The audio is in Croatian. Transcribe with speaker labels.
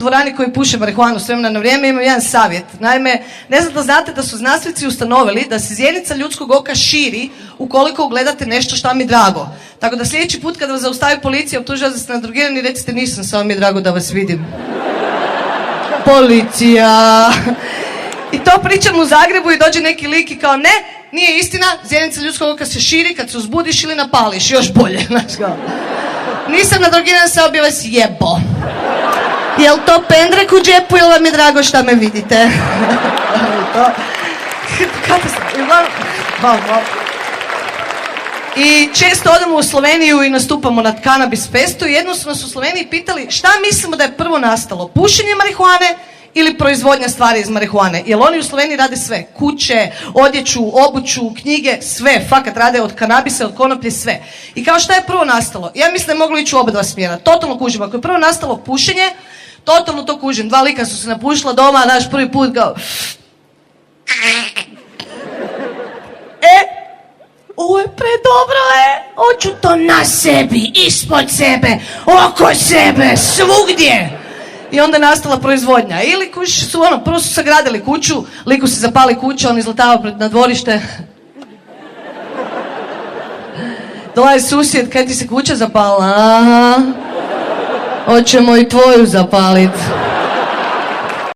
Speaker 1: dvorani koji puše marihuanu s vremena na vrijeme imam jedan savjet. Naime, ne znam da znate da su znanstvenici ustanovili da se zjenica ljudskog oka širi ukoliko ugledate nešto što vam je drago. Tako da sljedeći put kada vas zaustavi policija, optuži vas da ste nadrogirani, recite nisam, samo mi je drago da vas vidim. Policija. I to pričam u Zagrebu i dođe neki lik i kao ne, nije istina, zjenica ljudskog oka se širi kad se uzbudiš ili napališ, još bolje. Nisam nadrogiran, samo bi vas jebo. Jel to pendrek u džepu ili vam je drago šta me vidite? I često odemo u Sloveniju i nastupamo na Cannabis Festu i jednom su nas u Sloveniji pitali šta mislimo da je prvo nastalo, pušenje marihuane ili proizvodnja stvari iz marihuane. Jer oni u Sloveniji rade sve, kuće, odjeću, obuću, knjige, sve, fakat rade od kanabisa, od konoplje, sve. I kao šta je prvo nastalo? Ja mislim da je moglo ići u oba dva smjera, totalno kužim. Ako je prvo nastalo pušenje, totalno to kužim. Dva lika su se napušila doma, naš prvi put kao... Ovo je predobro, hoću to na sebi, ispod sebe, oko sebe, svugdje. I onda je nastala proizvodnja. Ili su prvo su sagradili kuću, liku se zapali kuća, on izletava na dvorište. Dolazi susjed, kaj ti se kuća zapala? Aha, hoćemo i tvoju zapalit.